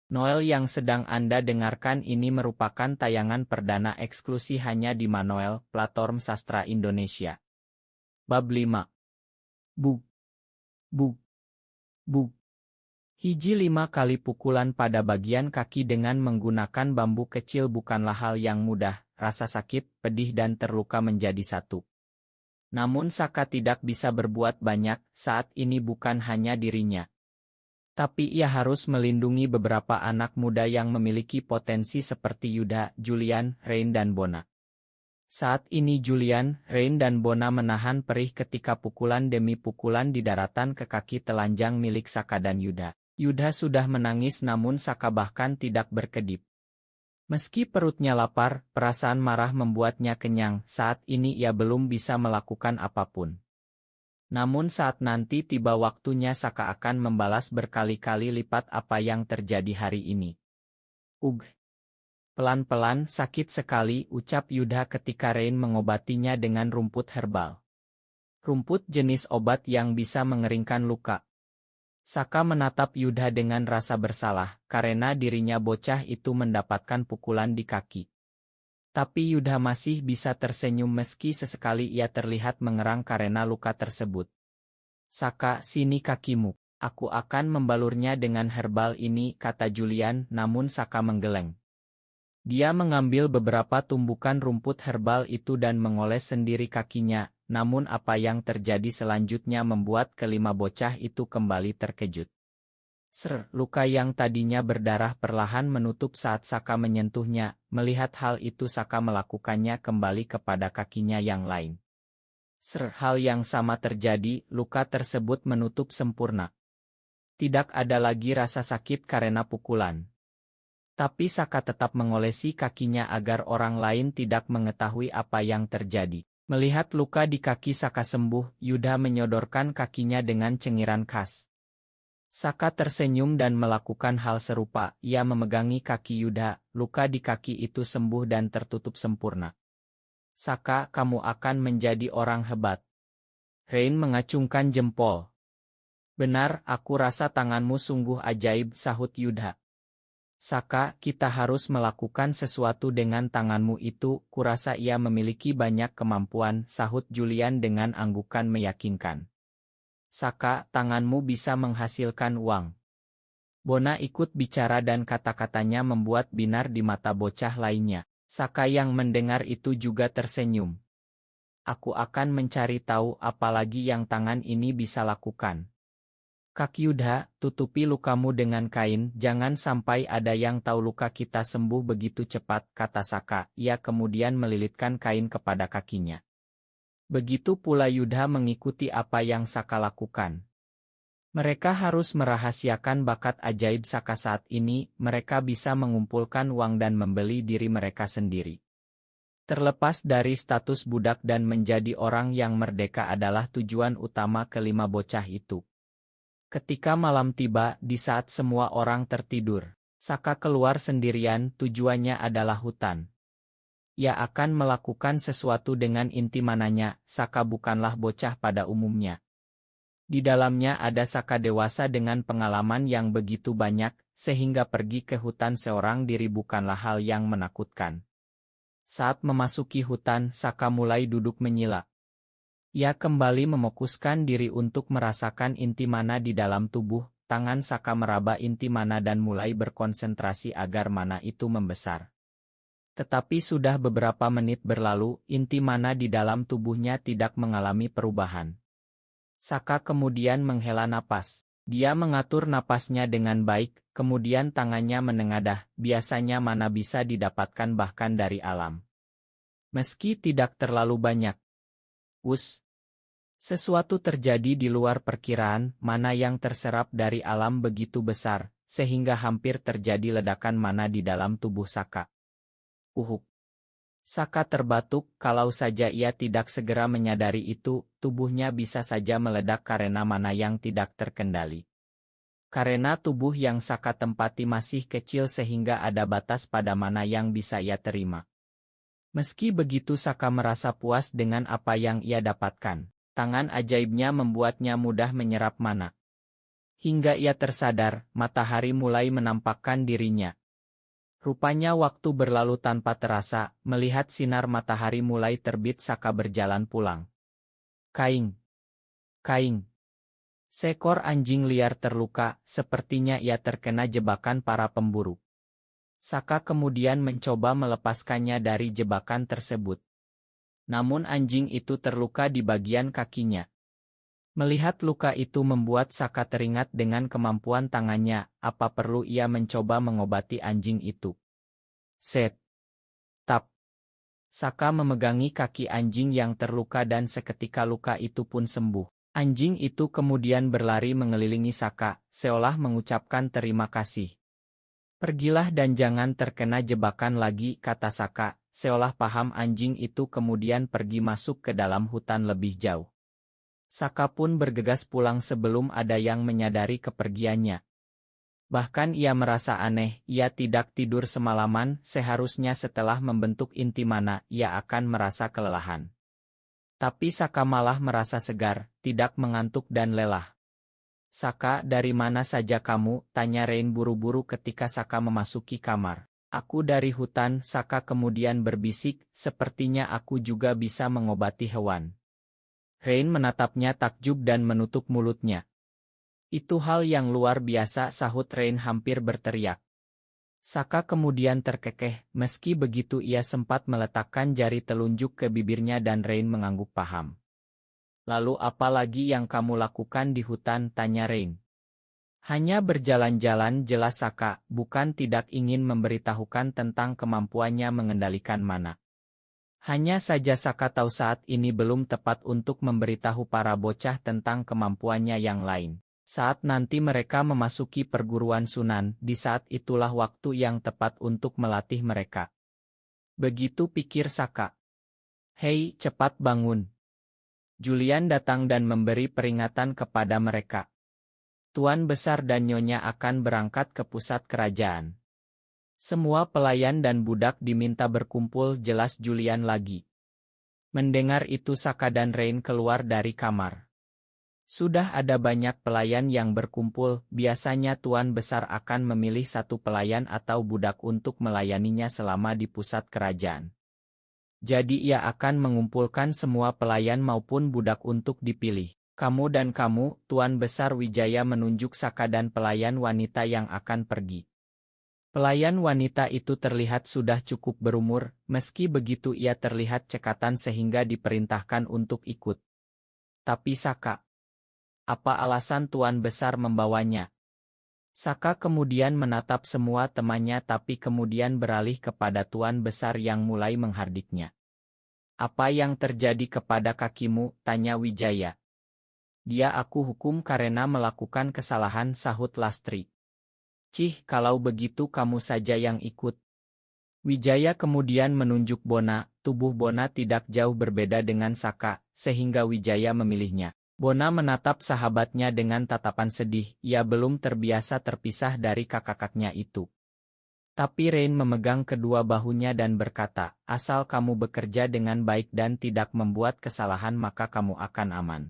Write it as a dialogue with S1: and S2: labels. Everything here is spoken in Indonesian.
S1: Noel yang sedang Anda dengarkan ini merupakan tayangan perdana eksklusi hanya di Manoel, platform sastra Indonesia. Bab 5. Bug. Bug. Bug. Hiji 5 kali pukulan pada bagian kaki dengan menggunakan bambu kecil bukanlah hal yang mudah, rasa sakit, pedih dan terluka menjadi satu. Namun Saka tidak bisa berbuat banyak, saat ini bukan hanya dirinya. Tapi ia harus melindungi beberapa anak muda yang memiliki potensi seperti Yuda, Julian, Rain dan Bona. Saat ini Julian, Rain dan Bona menahan perih ketika pukulan demi pukulan di daratan ke kaki telanjang milik Saka dan Yuda. Yuda sudah menangis namun Saka bahkan tidak berkedip. Meski perutnya lapar, perasaan marah membuatnya kenyang, saat ini ia belum bisa melakukan apapun. Namun saat nanti tiba waktunya Saka akan membalas berkali-kali lipat apa yang terjadi hari ini. Ugh. Pelan-pelan sakit sekali ucap Yuda ketika Rain mengobatinya dengan rumput herbal. Rumput jenis obat yang bisa mengeringkan luka. Saka menatap Yuda dengan rasa bersalah, karena dirinya bocah itu mendapatkan pukulan di kaki. Tapi Yuda masih bisa tersenyum meski sesekali ia terlihat mengerang karena luka tersebut. Saka, sini kakimu. Aku akan membalurnya dengan herbal ini, kata Julian, namun Saka menggeleng. Dia mengambil beberapa tumbukan rumput herbal itu dan mengoles sendiri kakinya, namun apa yang terjadi selanjutnya membuat kelima bocah itu kembali terkejut. Luka yang tadinya berdarah perlahan menutup saat Saka menyentuhnya. Melihat hal itu Saka melakukannya kembali kepada kakinya yang lain. Hal yang sama terjadi, luka tersebut menutup sempurna. Tidak ada lagi rasa sakit karena pukulan. Tapi Saka tetap mengolesi kakinya agar orang lain tidak mengetahui apa yang terjadi. Melihat luka di kaki Saka sembuh, Yuda menyodorkan kakinya dengan cengiran khas. Saka tersenyum dan melakukan hal serupa, ia memegangi kaki Yuda, luka di kaki itu sembuh dan tertutup sempurna. Saka, kamu akan menjadi orang hebat. Rain mengacungkan jempol. Benar, aku rasa tanganmu sungguh ajaib, sahut Yuda. Saka, kita harus melakukan sesuatu dengan tanganmu itu, kurasa ia memiliki banyak kemampuan, sahut Julian dengan anggukan meyakinkan. Saka, tanganmu bisa menghasilkan uang. Bona ikut bicara dan kata-katanya membuat binar di mata bocah lainnya. Saka yang mendengar itu juga tersenyum. Aku akan mencari tahu apa lagi yang tangan ini bisa lakukan. Kak Yuda, tutupi lukamu dengan kain, jangan sampai ada yang tahu luka kita sembuh begitu cepat, kata Saka. Ia kemudian melilitkan kain kepada kakinya. Begitu pula Yuda mengikuti apa yang Saka lakukan. Mereka harus merahasiakan bakat ajaib Saka saat ini, mereka bisa mengumpulkan uang dan membeli diri mereka sendiri. Terlepas dari status budak dan menjadi orang yang merdeka adalah tujuan utama kelima bocah itu. Ketika malam tiba, di saat semua orang tertidur, Saka keluar sendirian, tujuannya adalah hutan. Ia akan melakukan sesuatu dengan inti mananya, Saka bukanlah bocah pada umumnya. Di dalamnya ada Saka dewasa dengan pengalaman yang begitu banyak, sehingga pergi ke hutan seorang diri bukanlah hal yang menakutkan. Saat memasuki hutan, Saka mulai duduk menyila. Ia kembali memokuskan diri untuk merasakan inti mana di dalam tubuh, tangan Saka meraba inti mana dan mulai berkonsentrasi agar mana itu membesar. Tetapi sudah beberapa menit berlalu, inti mana di dalam tubuhnya tidak mengalami perubahan. Saka kemudian menghela napas. Dia mengatur napasnya dengan baik, kemudian tangannya menengadah, biasanya mana bisa didapatkan bahkan dari alam. Meski tidak terlalu banyak. Sesuatu terjadi di luar perkiraan, mana yang terserap dari alam begitu besar, sehingga hampir terjadi ledakan mana di dalam tubuh Saka. Saka terbatuk, kalau saja ia tidak segera menyadari itu, tubuhnya bisa saja meledak karena mana yang tidak terkendali. Karena tubuh yang Saka tempati masih kecil sehingga ada batas pada mana yang bisa ia terima. Meski begitu Saka merasa puas dengan apa yang ia dapatkan. Tangan ajaibnya membuatnya mudah menyerap mana. Hingga ia tersadar, matahari mulai menampakkan dirinya. Rupanya waktu berlalu tanpa terasa, melihat sinar matahari mulai terbit Saka berjalan pulang. Kaing! Kaing! Seekor anjing liar terluka, sepertinya ia terkena jebakan para pemburu. Saka kemudian mencoba melepaskannya dari jebakan tersebut. Namun anjing itu terluka di bagian kakinya. Melihat luka itu membuat Saka teringat dengan kemampuan tangannya, apa perlu ia mencoba mengobati anjing itu. Set. Tap. Saka memegangi kaki anjing yang terluka dan seketika luka itu pun sembuh. Anjing itu kemudian berlari mengelilingi Saka, seolah mengucapkan terima kasih. Pergilah dan jangan terkena jebakan lagi, kata Saka, seolah paham anjing itu kemudian pergi masuk ke dalam hutan lebih jauh. Saka pun bergegas pulang sebelum ada yang menyadari kepergiannya. Bahkan ia merasa aneh, ia tidak tidur semalaman, seharusnya setelah membentuk inti mana, ia akan merasa kelelahan. Tapi Saka malah merasa segar, tidak mengantuk dan lelah. Saka, dari mana saja kamu? Tanya Rain buru-buru ketika Saka memasuki kamar. Aku dari hutan, Saka kemudian berbisik, sepertinya aku juga bisa mengobati hewan. Rain menatapnya takjub dan menutup mulutnya. Itu hal yang luar biasa, sahut Rain hampir berteriak. Saka kemudian terkekeh, meski begitu ia sempat meletakkan jari telunjuk ke bibirnya dan Rain mengangguk paham. Lalu apa lagi yang kamu lakukan di hutan? Tanya Rain. Hanya berjalan-jalan, jelas Saka, bukan tidak ingin memberitahukan tentang kemampuannya mengendalikan mana. Hanya saja Saka tahu saat ini belum tepat untuk memberitahu para bocah tentang kemampuannya yang lain. Saat nanti mereka memasuki perguruan Sunan, di saat itulah waktu yang tepat untuk melatih mereka. Begitu pikir Saka. Hei, cepat bangun. Julian datang dan memberi peringatan kepada mereka. Tuan Besar dan Nyonya akan berangkat ke pusat kerajaan. Semua pelayan dan budak diminta berkumpul, jelas Julian lagi. Mendengar itu Saka dan Rain keluar dari kamar. Sudah ada banyak pelayan yang berkumpul, biasanya Tuan Besar akan memilih satu pelayan atau budak untuk melayaninya selama di pusat kerajaan. Jadi ia akan mengumpulkan semua pelayan maupun budak untuk dipilih. Kamu dan kamu, Tuan Besar Wijaya menunjuk Saka dan pelayan wanita yang akan pergi. Pelayan wanita itu terlihat sudah cukup berumur, meski begitu ia terlihat cekatan sehingga diperintahkan untuk ikut. Tapi Saka, apa alasan Tuan Besar membawanya? Saka kemudian menatap semua temannya tapi kemudian beralih kepada Tuan Besar yang mulai menghardiknya. Apa yang terjadi kepada kakimu? Tanya Wijaya. Dia aku hukum karena melakukan kesalahan, sahut Lastri. Cih, kalau begitu kamu saja yang ikut. Wijaya kemudian menunjuk Bona, tubuh Bona tidak jauh berbeda dengan Saka, sehingga Wijaya memilihnya. Bona menatap sahabatnya dengan tatapan sedih, ia belum terbiasa terpisah dari kakak-kakaknya itu. Tapi Rain memegang kedua bahunya dan berkata, asal kamu bekerja dengan baik dan tidak membuat kesalahan maka kamu akan aman.